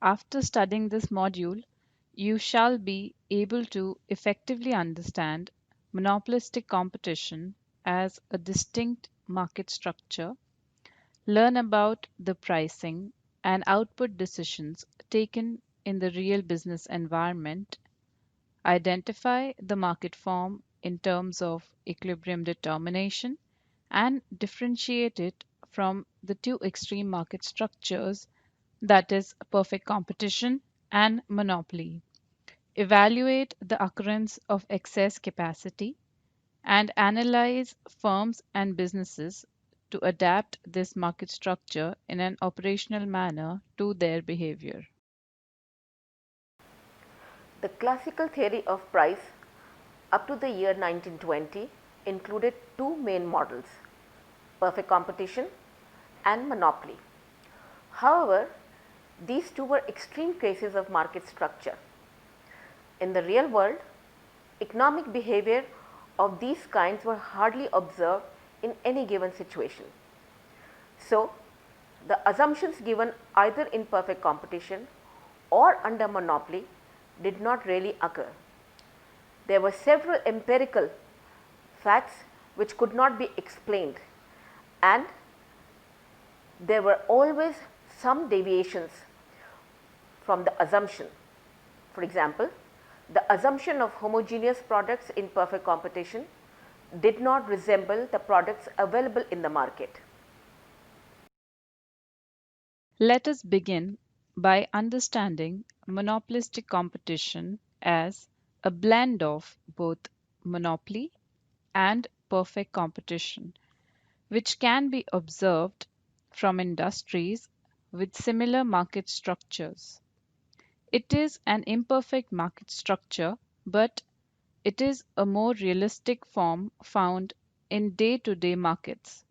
After studying this module, you shall be able to effectively understand monopolistic competition as a distinct market structure, learn about the pricing and output decisions taken in the real business environment, identify the market form in terms of equilibrium determination, and differentiate it from the two extreme market structures, that is, perfect competition and monopoly. Evaluate the occurrence of excess capacity and analyze firms and businesses to adapt this market structure in an operational manner to their behavior. The classical theory of price up to the year 1920 included two main models, perfect competition and monopoly. However, these two were extreme cases of market structure. In the real world, economic behavior of these kinds were hardly observed in any given situation. So, the assumptions given either in perfect competition or under monopoly did not really occur. There were several empirical facts which could not be explained, and there were always some deviations from the assumption. For example, the assumption of homogeneous products in perfect competition did not resemble the products available in the market. Let us begin by understanding monopolistic competition as a blend of both monopoly and perfect competition, which can be observed from industries with similar market structures. It is an imperfect market structure, but it is a more realistic form found in day to day markets.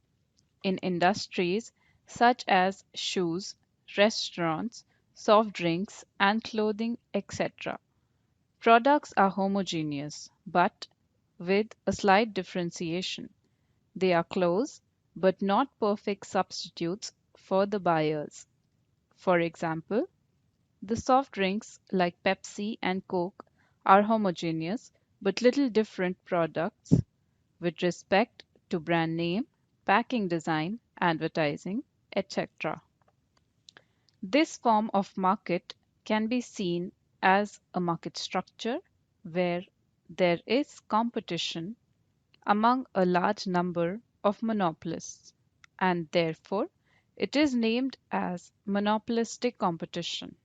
In industries such as shoes, restaurants, soft drinks, and clothing, etc., products are homogeneous but with a slight differentiation. They are close but not perfect substitutes for the buyers. For example, the soft drinks like Pepsi and Coke are homogeneous but little different products with respect to brand name, packing design, advertising, etc. This form of market can be seen as a market structure where there is competition among a large number of monopolists, and therefore it is named as monopolistic competition.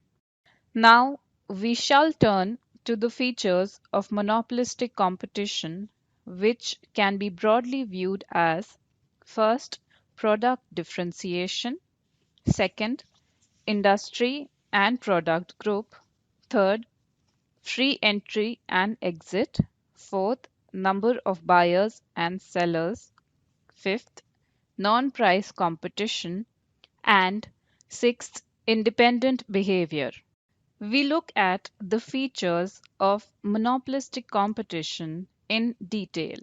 Now we shall turn to the features of monopolistic competition, which can be broadly viewed as: first, product differentiation; second, industry and product group; third, free entry and exit; fourth, number of buyers and sellers; fifth, non-price competition; and sixth, independent behavior. We look at the features of monopolistic competition in detail.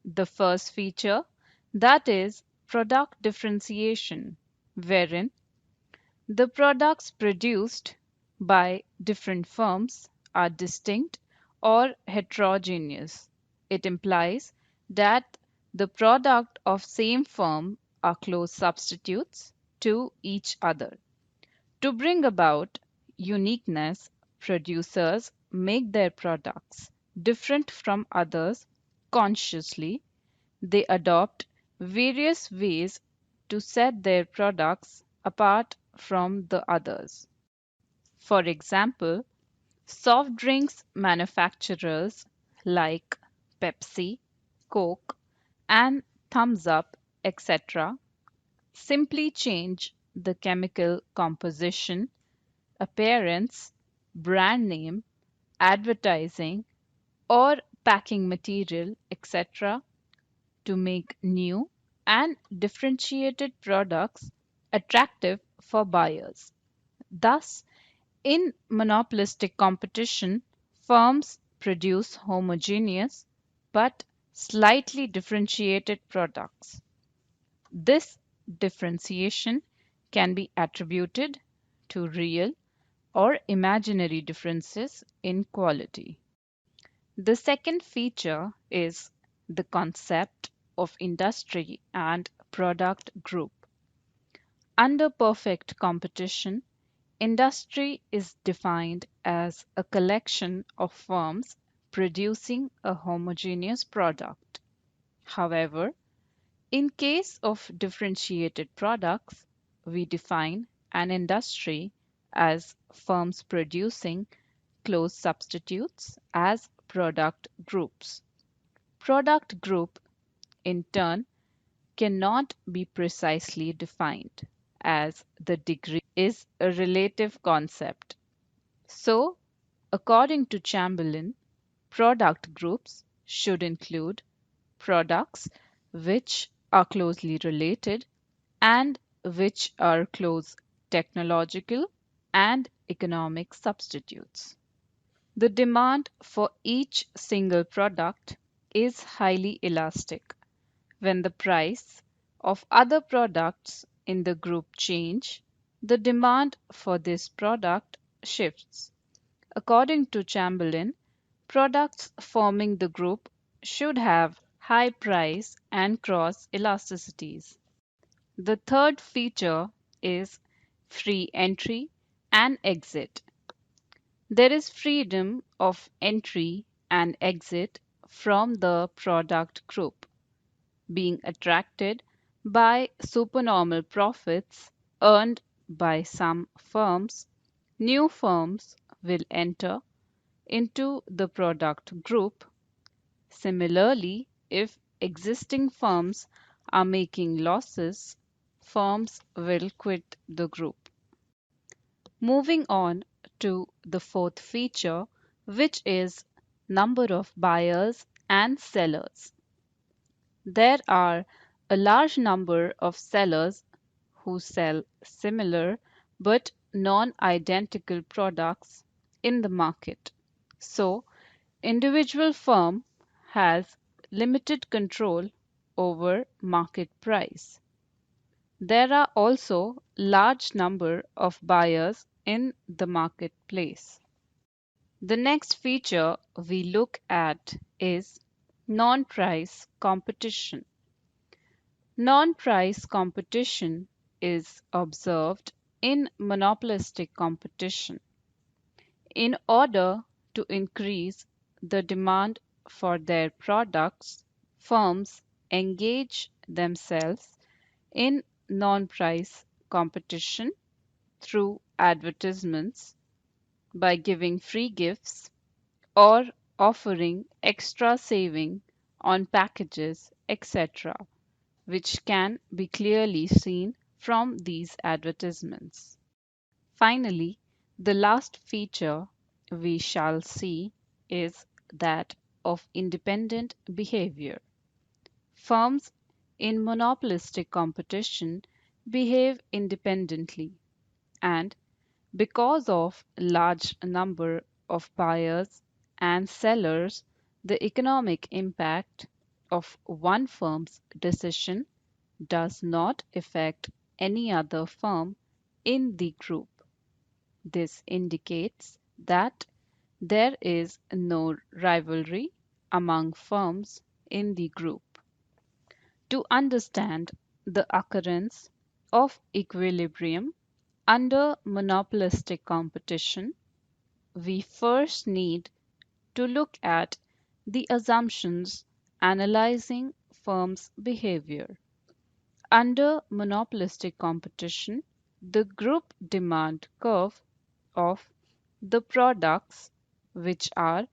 The first feature, that is product differentiation, wherein the products produced by different firms are distinct or heterogeneous. It implies that the product of same firm are close substitutes to each other. To bring about uniqueness, producers make their products different from others consciously. They adopt various ways to set their products apart from the others. For example, soft drinks manufacturers like Pepsi, Coke, and Thumbs Up, etc., simply change the chemical composition, appearance, brand name, advertising, or packing material, etc., to make new and differentiated products attractive for buyers. Thus, in monopolistic competition, firms produce homogeneous but slightly differentiated products. This differentiation can be attributed to real or imaginary differences in quality. The second feature is the concept of industry and product group. Under perfect competition, industry is defined as a collection of firms producing a homogeneous product. However, in case of differentiated products, we define an industry as firms producing close substitutes as product groups. Product group, in turn, cannot be precisely defined, as the degree is a relative concept. So, according to Chamberlain, product groups should include products which are closely related and which are close technological and economic substitutes. The demand for each single product is highly elastic. When the price of other products in the group change, the demand for this product shifts. According to Chamberlain, products forming the group should have high price and cross elasticities. The third feature is free entry and exit. There is freedom of entry and exit from the product group. Being attracted by supernormal profits earned by some firms, new firms will enter into the product group. Similarly, if existing firms are making losses, firms will quit the group. Moving on to the fourth feature, which is number of buyers and sellers. There are a large number of sellers who sell similar but non-identical products in the market. So, individual firm has limited control over market price. There are also large number of buyers in the marketplace. The next feature we look at is non-price competition. Non-price competition is observed in monopolistic competition. In order to increase the demand for their products, firms engage themselves in non-price competition through advertisements, by giving free gifts, or offering extra saving on packages, etc., which can be clearly seen from these advertisements. Finally, the last feature we shall see is that of independent behavior. Firms in monopolistic competition behave independently, and because of large number of buyers and sellers, the economic impact of one firm's decision does not affect any other firm in the group. This indicates that there is no rivalry among firms in the group. To understand the occurrence of equilibrium under monopolistic competition, we first need to look at the assumptions analyzing firms' behavior. Under monopolistic competition, the group demand curve of the products which are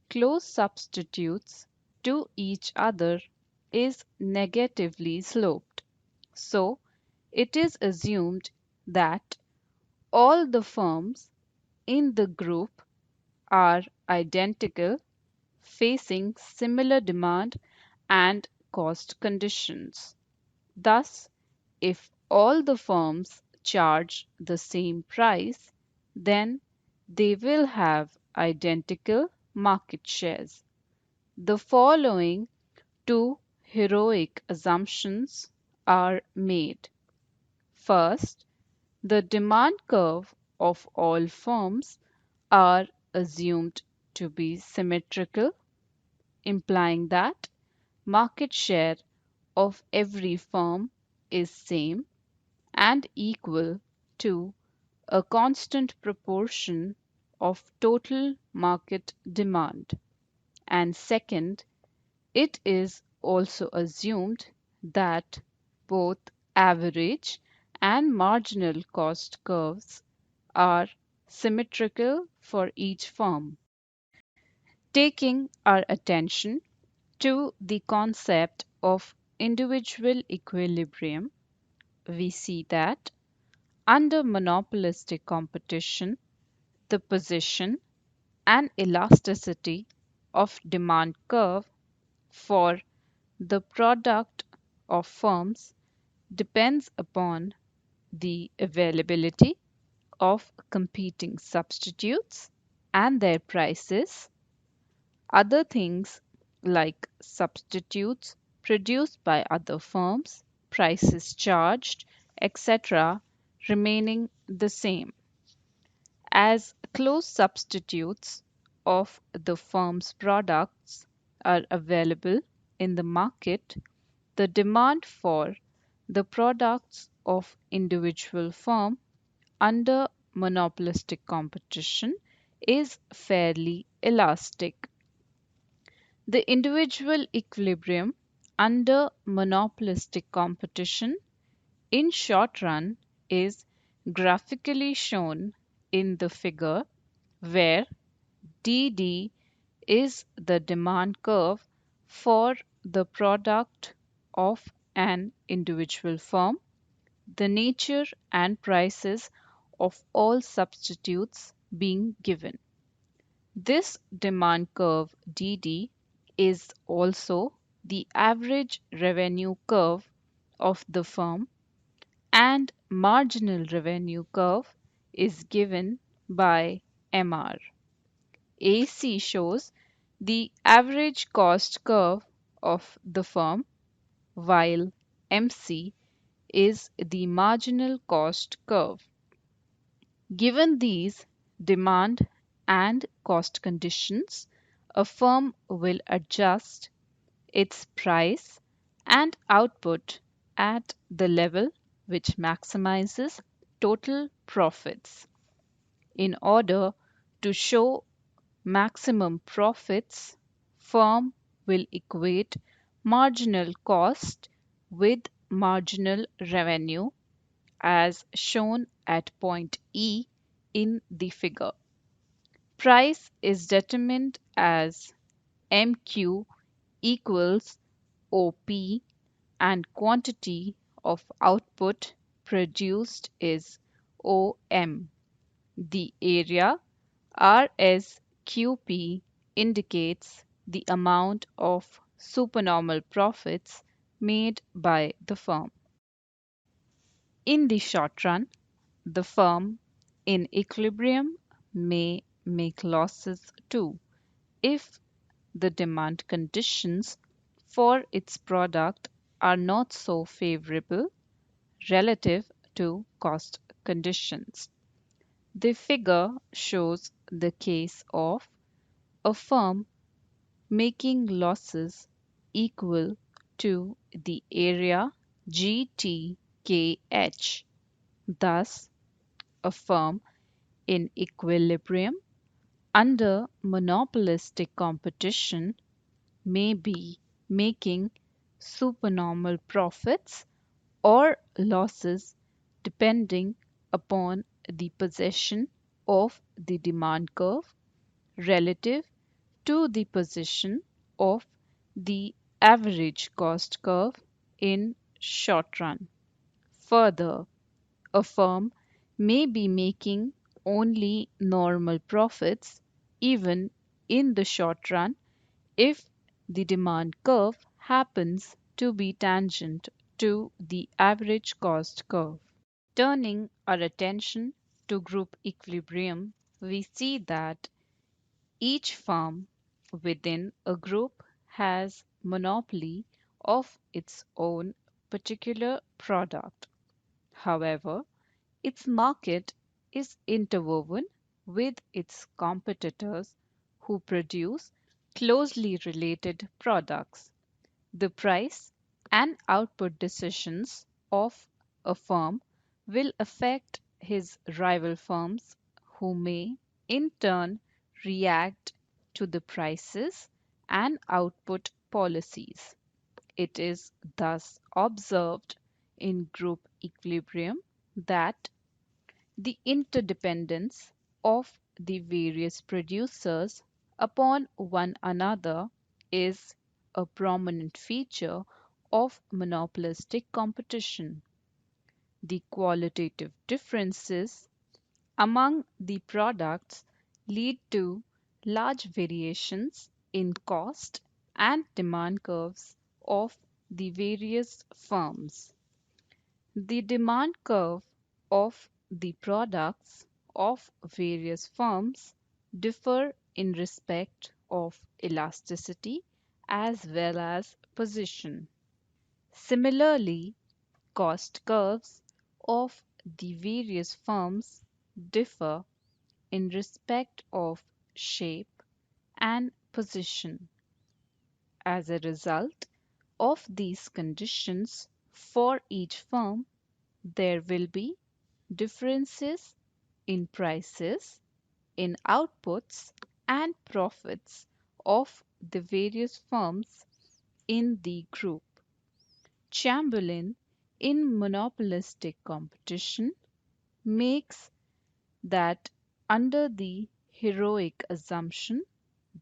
close substitutes to each other is negatively sloped. So, it is assumed that all the firms in the group are identical, facing similar demand and cost conditions. Thus, if all the firms charge the same price, then they will have identical market shares. The following two heroic assumptions are made. First, the demand curve of all firms are assumed to be symmetrical, implying that market share of every firm is same and equal to a constant proportion of total market demand. And second, it is also assumed that both average and marginal cost curves are symmetrical for each firm. Taking our attention to the concept of individual equilibrium, we see that under monopolistic competition, the position and elasticity of demand curve for the product of firms depends upon the availability of competing substitutes and their prices. Other things like substitutes produced by other firms, prices charged, etc., remaining the same. As close substitutes of the firm's products are available in the market, the demand for the products of individual firm under monopolistic competition is fairly elastic. The individual equilibrium under monopolistic competition in short run is graphically shown in the figure where DD is the demand curve for the product of an individual firm, the nature and prices of all substitutes being given. This demand curve DD is also the average revenue curve of the firm, and marginal revenue curve is given by MR. AC shows the average cost curve of the firm, while MC is the marginal cost curve. Given these demand and cost conditions, a firm will adjust its price and output at the level which maximizes total profits. In order to show maximum profits, firm will equate marginal cost with marginal revenue as shown at point E in the figure. Price is determined as MQ equals OP and quantity of output produced is OM. The area RSQP indicates the amount of supernormal profits made by the firm. In the short run, the firm in equilibrium may make losses too if the demand conditions for its product are not so favorable relative to cost conditions. The figure shows the case of a firm making losses equal to the area GTKH. Thus, a firm in equilibrium under monopolistic competition may be making supernormal profits or losses depending upon the position of the demand curve relative to the position of the average cost curve in short run. Further, a firm may be making only normal profits even in the short run if the demand curve happens to be tangent to the average cost curve. Turning our attention to group equilibrium, we see that each firm within a group has monopoly of its own particular product. However, its market is interwoven with its competitors who produce closely related products. The price and output decisions of a firm will affect his rival firms, who may in turn react to the prices and output policies. It is thus observed in group equilibrium that the interdependence of the various producers upon one another is a prominent feature of monopolistic competition. The qualitative differences among the products lead to large variations in cost and demand curves of the various firms. The demand curve of the products of various firms differ in respect of elasticity as well as position. Similarly, cost curves of the various firms differ in respect of shape and position. As a result of these conditions, for each firm, there will be differences in prices, in outputs, and profits of the various firms in the group. Chamberlain, in monopolistic competition, makes that under the heroic assumption,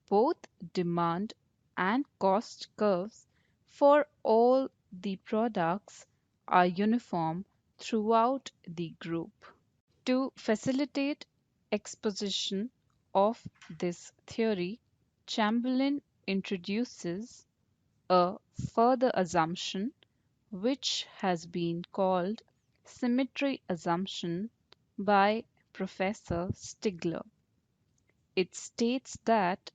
both demand and cost curves for all the products are uniform throughout the group. To facilitate exposition of this theory, Chamberlain introduces a further assumption which has been called symmetry assumption by Professor Stigler. It states that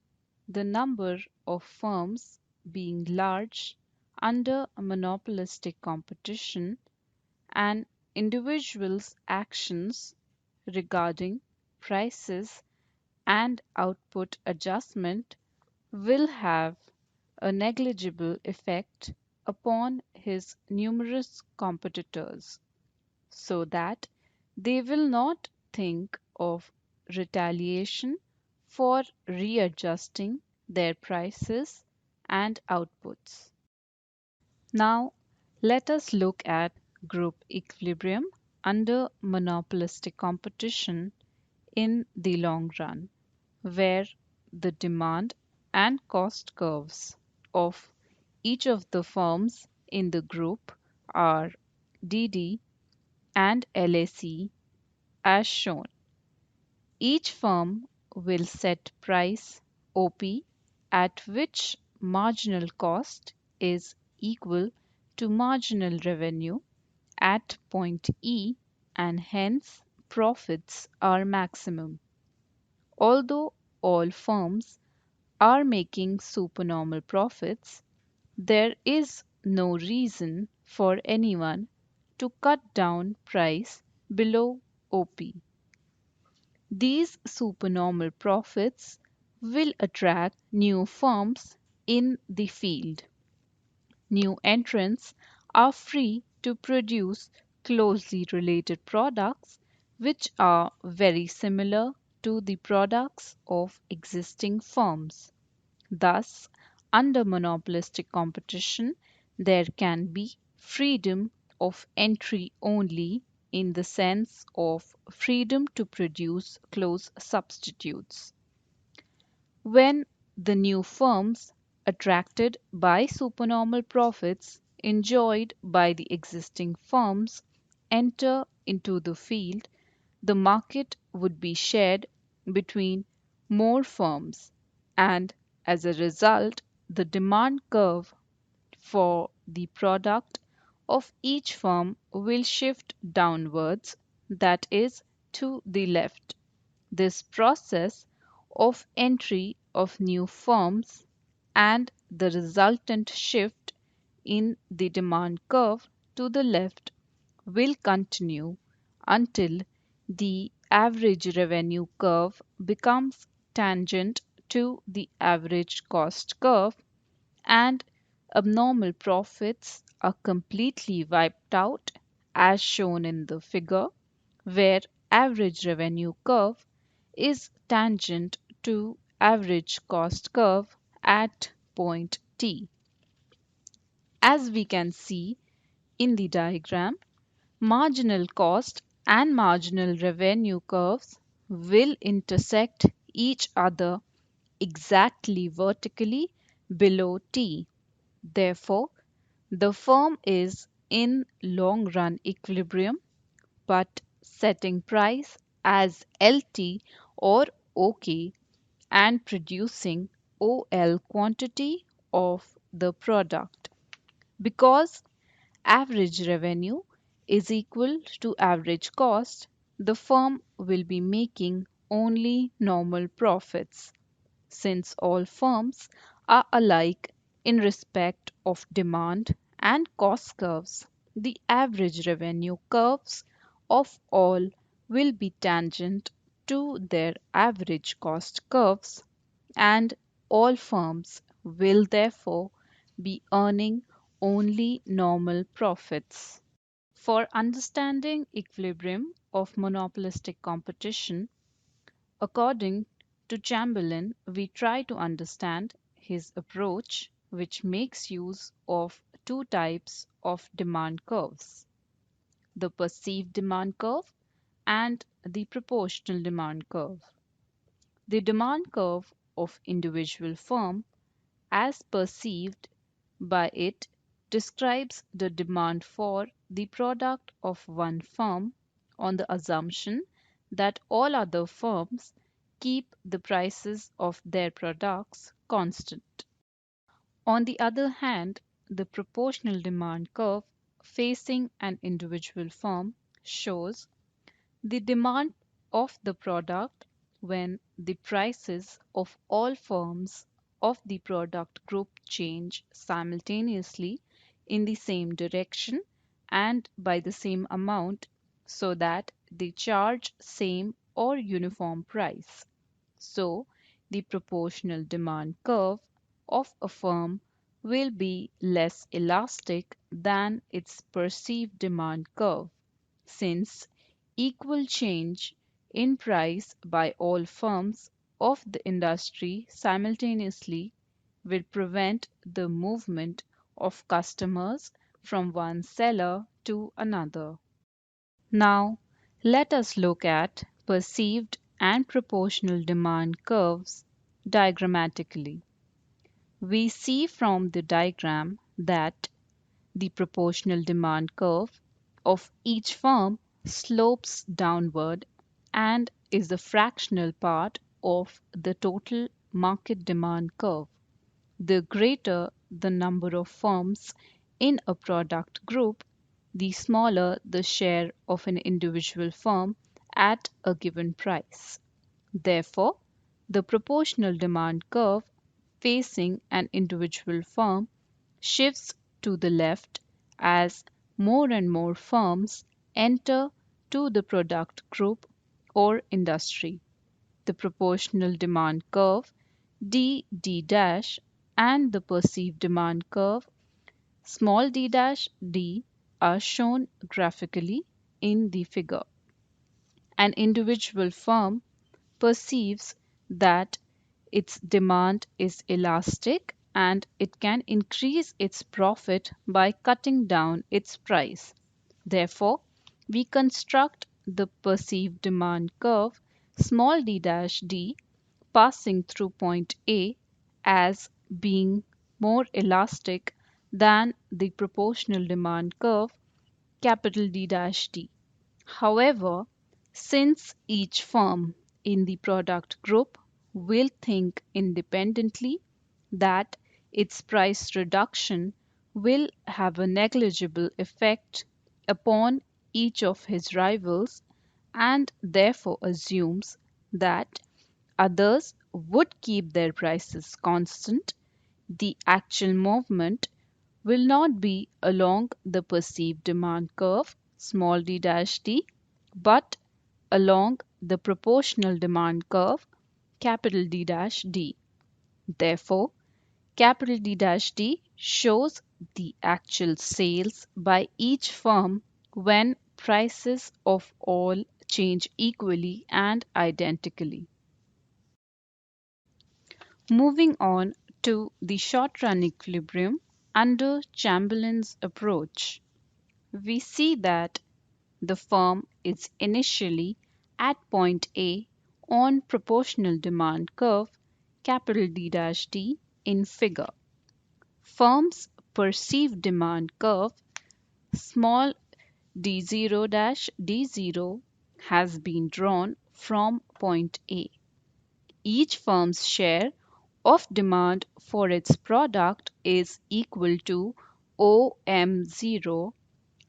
the number of firms being large under a monopolistic competition and individuals' actions regarding prices and output adjustment will have a negligible effect upon his numerous competitors, so that they will not think of retaliation for readjusting their prices and outputs. Now, let us look at group equilibrium under monopolistic competition in the long run, where the demand and cost curves of each of the firms in the group are DD and LAC as shown. Each firm will set price OP at which marginal cost is equal to marginal revenue at point E, and hence profits are maximum. Although all firms are making supernormal profits, there is no reason for anyone to cut down price below OP. These supernormal profits will attract new firms in the field. New entrants are free to produce closely related products which are very similar to the products of existing firms. Thus, under monopolistic competition, there can be freedom of entry only in the sense of freedom to produce close substitutes. When the new firms, attracted by supernormal profits enjoyed by the existing firms, enter into the field, the market would be shared between more firms, and as a result, the demand curve for the product of each firm will shift downwards, that is, to the left. This process of entry of new firms and the resultant shift in the demand curve to the left will continue until the average revenue curve becomes tangent to the average cost curve, and abnormal profits are completely wiped out, as shown in the figure, where average revenue curve is tangent to average cost curve at point T. As we can see in the diagram, marginal cost and marginal revenue curves will intersect each other exactly vertically below T. Therefore, the firm is in long run equilibrium, but setting price as LT or OK and producing OL quantity of the product. Because average revenue is equal to average cost, the firm will be making only normal profits. Since all firms are alike in respect of demand and cost curves, the average revenue curves of all will be tangent to their average cost curves, and all firms will therefore be earning only normal profits. For understanding equilibrium of monopolistic competition, according to Chamberlain, we try to understand his approach, which makes use of two types of demand curves: the perceived demand curve and the proportional demand curve. The demand curve of individual firm, as perceived by it, describes the demand for the product of one firm on the assumption that all other firms keep the prices of their products constant. On the other hand, the proportional demand curve facing an individual firm shows the demand of the product when the prices of all firms of the product group change simultaneously in the same direction and by the same amount, so that they charge same or uniform price. So, the proportional demand curve of a firm will be less elastic than its perceived demand curve, since equal change in price by all firms of the industry simultaneously will prevent the movement of customers from one seller to another. Now, let us look at perceived and proportional demand curves diagrammatically. We see from the diagram that the proportional demand curve of each firm slopes downward and is the fractional part of the total market demand curve. The greater the number of firms in a product group, the smaller the share of an individual firm at a given price. Therefore, the proportional demand curve facing an individual firm shifts to the left as more and more firms enter to the product group or industry. The proportional demand curve d dash and the perceived demand curve small d dash d are shown graphically in the figure. An individual firm perceives that its demand is elastic and it can increase its profit by cutting down its price. Therefore, we construct the perceived demand curve small d dash d passing through point A as being more elastic than the proportional demand curve capital D dash D. However, since each firm in the product group will think independently that its price reduction will have a negligible effect upon each of his rivals and therefore assumes that others would keep their prices constant, the actual movement will not be along the perceived demand curve small d dash d but along the proportional demand curve, capital D dash D. Therefore, capital D dash D shows the actual sales by each firm when prices of all change equally and identically. Moving on to the short run equilibrium under Chamberlain's approach, we see that the firm is initially at point A on proportional demand curve capital D dash D in figure. Firm's perceived demand curve small d0 dash d0 has been drawn from point A. Each firm's share of demand for its product is equal to OM0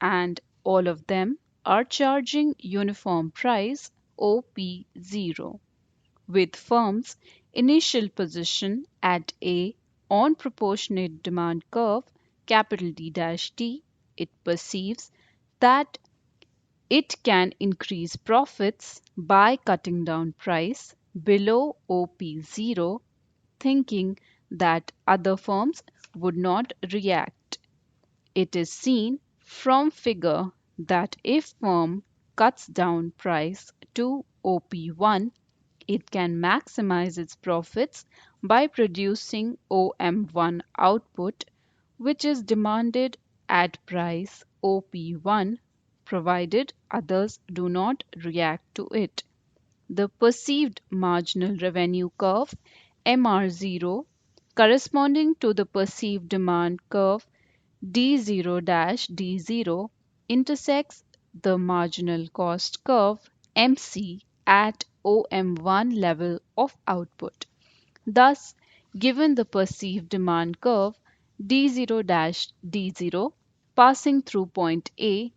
and all of them are charging uniform price OP0 with firm's initial position at A on proportionate demand curve capital D dash T. It perceives that it can increase profits by cutting down price below OP0, thinking that other firms would not react. It is seen from figure that if firm cuts down price to OP1, it can maximize its profits by producing OM1 output, which is demanded at price OP1, provided others do not react to it. The perceived marginal revenue curve MR0 corresponding to the perceived demand curve D0 D0 intersects the marginal cost curve MC at OM1 level of output. Thus, given the perceived demand curve D0 D0 passing through point A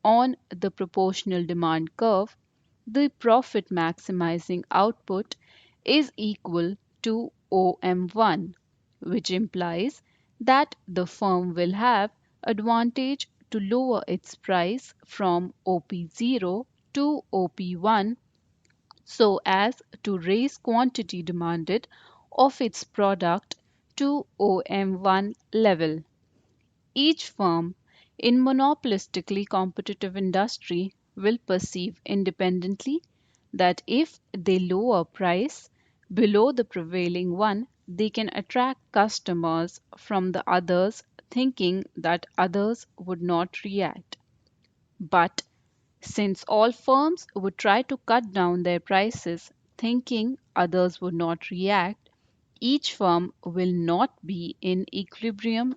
on the proportional demand curve, the profit maximizing output is equal to OM1, which implies that the firm will have advantage to lower its price from OP0 to OP1 so as to raise quantity demanded of its product to OM1 level. Each firm in monopolistically competitive industry will perceive independently that if they lower price below the prevailing one, they can attract customers from the others thinking that others would not react. But since all firms would try to cut down their prices thinking others would not react, each firm will not be in equilibrium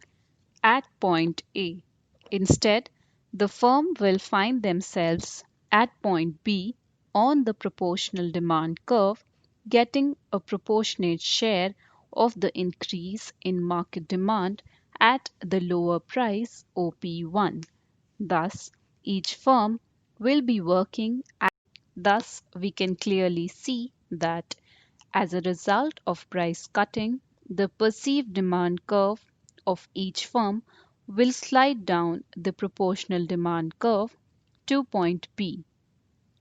at point A. Instead, the firm will find themselves at point B on the proportional demand curve, getting a proportionate share of the increase in market demand at the lower price OP1. Thus, each firm will be working. Thus, we can clearly see that as a result of price cutting, the perceived demand curve of each firm will slide down the proportional demand curve to point B.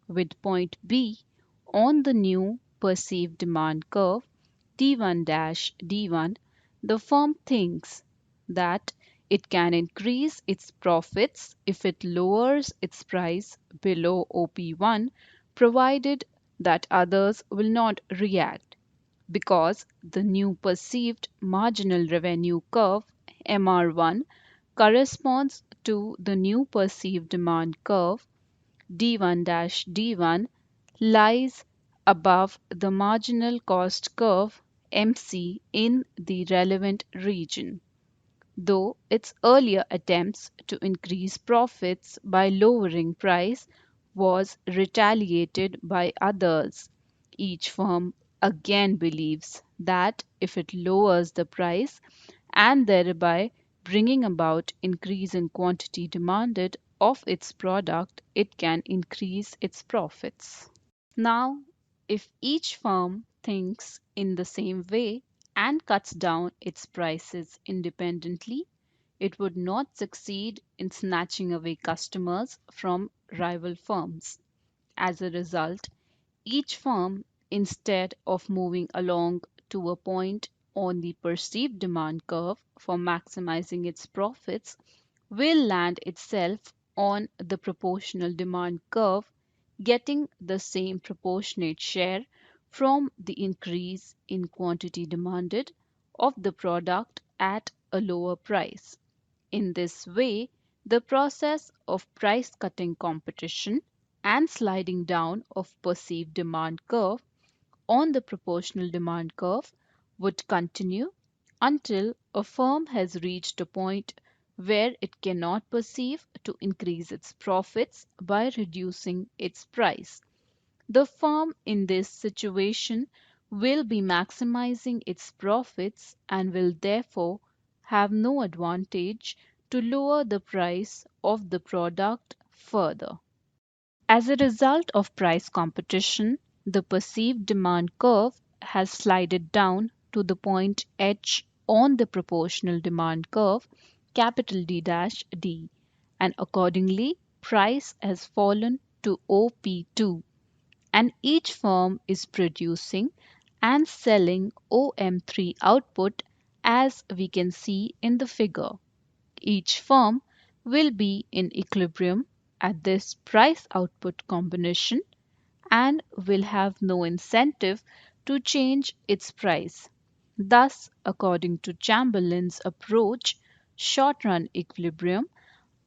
With point B on the new perceived demand curve D1 D1, the firm thinks that it can increase its profits if it lowers its price below OP1, provided that others will not react, because the new perceived marginal revenue curve MR1 corresponds to the new perceived demand curve D1 D1 lies above the marginal cost curve MC in the relevant region. Though its earlier attempts to increase profits by lowering price was retaliated by others, each firm again believes that if it lowers the price and thereby bringing about increase in quantity demanded of its product, it can increase its profits. Now, if each firm thinks in the same way and cuts down its prices independently, it would not succeed in snatching away customers from rival firms. As a result, each firm, instead of moving along to a point on the perceived demand curve for maximizing its profits, will land itself on the proportional demand curve, getting the same proportionate share from the increase in quantity demanded of the product at a lower price. In this way, the process of price cutting competition and sliding down of perceived demand curve on the proportional demand curve would continue until a firm has reached a point where it cannot perceive to increase its profits by reducing its price. The firm in this situation will be maximizing its profits and will therefore have no advantage to lower the price of the product further. As a result of price competition, the perceived demand curve has slided down to the point H on the proportional demand curve, capital D dash D, and accordingly, price has fallen to OP2, and each firm is producing and selling OM3 output as we can see in the figure. Each firm will be in equilibrium at this price output combination and will have no incentive to change its price. Thus, according to Chamberlain's approach, short run equilibrium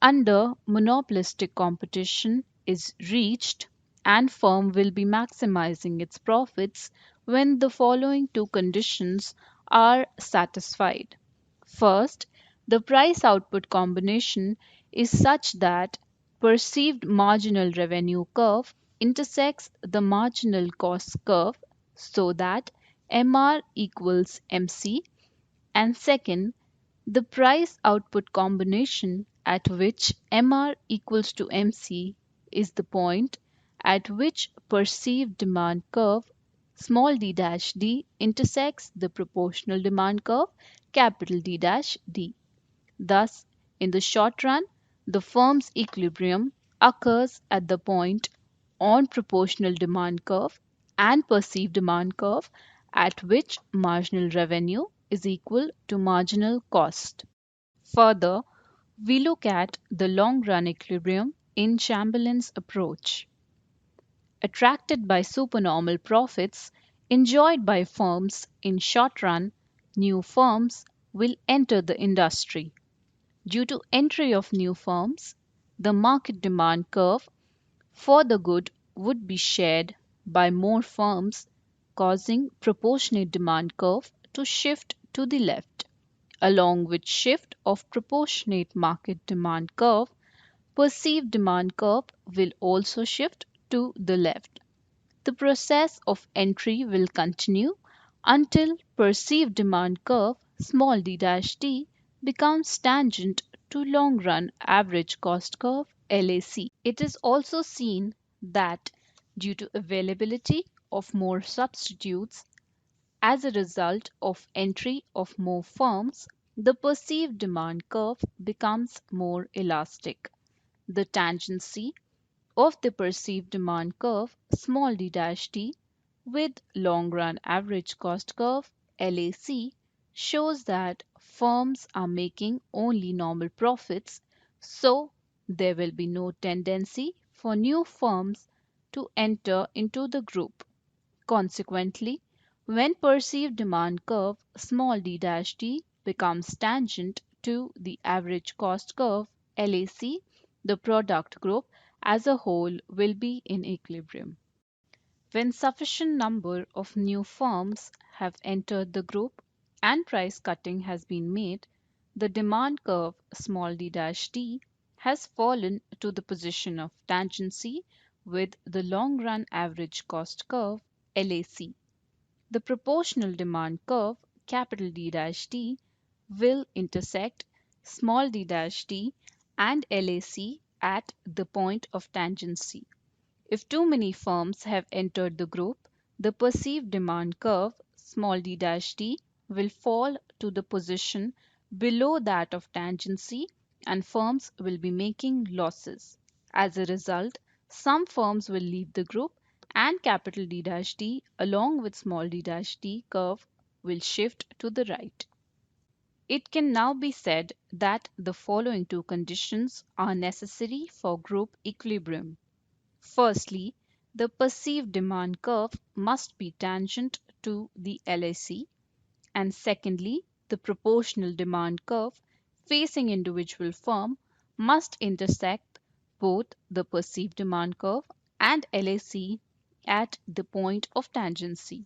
under monopolistic competition is reached and firm will be maximizing its profits when the following two conditions are satisfied. First, the price output combination is such that perceived marginal revenue curve intersects the marginal cost curve so that MR equals MC, and second, the price output combination at which MR equals to MC is the point at which perceived demand curve small d dash d intersects the proportional demand curve capital D dash D. Thus, in the short run, the firm's equilibrium occurs at the point on proportional demand curve and perceived demand curve at which marginal revenue is equal to marginal cost. Further, we look at the long run equilibrium in Chamberlain's approach. Attracted by supernormal profits enjoyed by firms in short run, new firms will enter the industry. Due to entry of new firms, the market demand curve for the good would be shared by more firms, causing proportionate demand curve to shift to the left. Along with shift of proportionate market demand curve, perceived demand curve will also shift to the left. The process of entry will continue until perceived demand curve small d dash d becomes tangent to long run average cost curve LAC. It is also seen that due to availability of more substitutes as a result of entry of more firms, the perceived demand curve becomes more elastic. The tangency of the perceived demand curve small d dash t with long run average cost curve LAC shows that firms are making only normal profits, so there will be no tendency for new firms to enter into the group. Consequently, when perceived demand curve small d dash t becomes tangent to the average cost curve LAC, the product group as a whole will be in equilibrium. When sufficient number of new firms have entered the group and price cutting has been made, the demand curve small d dash t has fallen to the position of tangency with the long run average cost curve LAC. The proportional demand curve capital D dash T will intersect small d dash t and LAC at the point of tangency. If too many firms have entered the group, the perceived demand curve small d dash t will fall to the position below that of tangency and firms will be making losses. As a result, Some firms will leave the group, and capital D dash D along with small d dash d curve will shift to the right. It can now be said that the following two conditions are necessary for group equilibrium. Firstly, the perceived demand curve must be tangent to the LAC, and secondly, the proportional demand curve facing individual firm must intersect both the perceived demand curve and LAC at the point of tangency.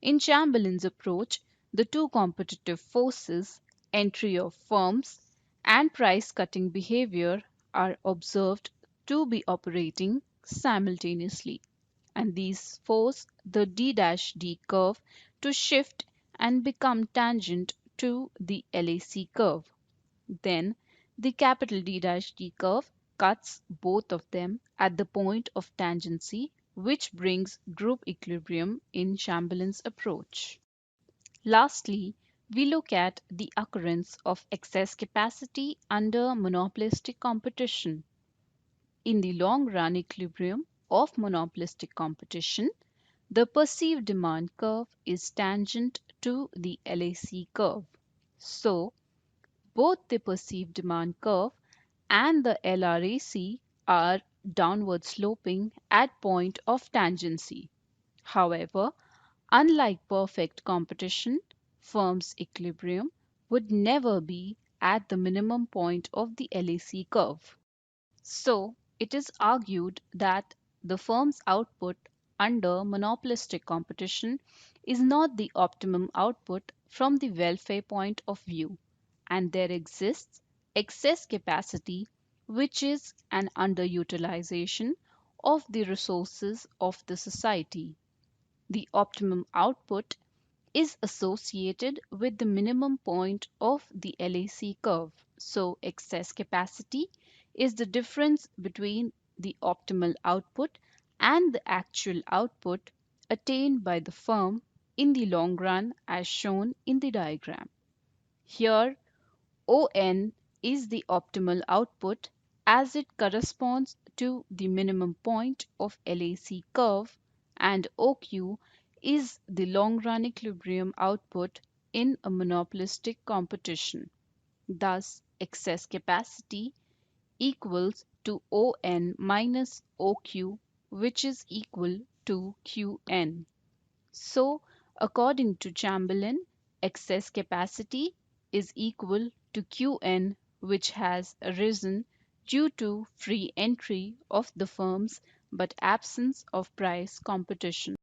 In Chamberlain's approach, the two competitive forces, entry of firms and price cutting behavior, are observed to be operating simultaneously, and these force the D' curve to shift and become tangent to the LAC curve. Then the capital D' curve cuts both of them at the point of tangency, which brings group equilibrium in Chamberlain's approach. Lastly, we look at the occurrence of excess capacity under monopolistic competition. In the long run equilibrium of monopolistic competition, the perceived demand curve is tangent to the LAC curve. So, both the perceived demand curve and the LRAC are downward sloping at point of tangency. However, unlike perfect competition, firm's equilibrium would never be at the minimum point of the LAC curve. So, it is argued that the firm's output under monopolistic competition is not the optimum output from the welfare point of view, and there exists excess capacity, which is an underutilization of the resources of the society. The optimum output is associated with the minimum point of the LAC curve. So, excess capacity is the difference between the optimal output and the actual output attained by the firm in the long run, as shown in the diagram. Here, ON is the optimal output as it corresponds to the minimum point of LAC curve, and OQ is the long run equilibrium output in a monopolistic competition. Thus, excess capacity equals to ON minus OQ, which is equal to QN. So, according to Chamberlain, excess capacity is equal to Qn, which has arisen due to free entry of the firms but absence of price competition.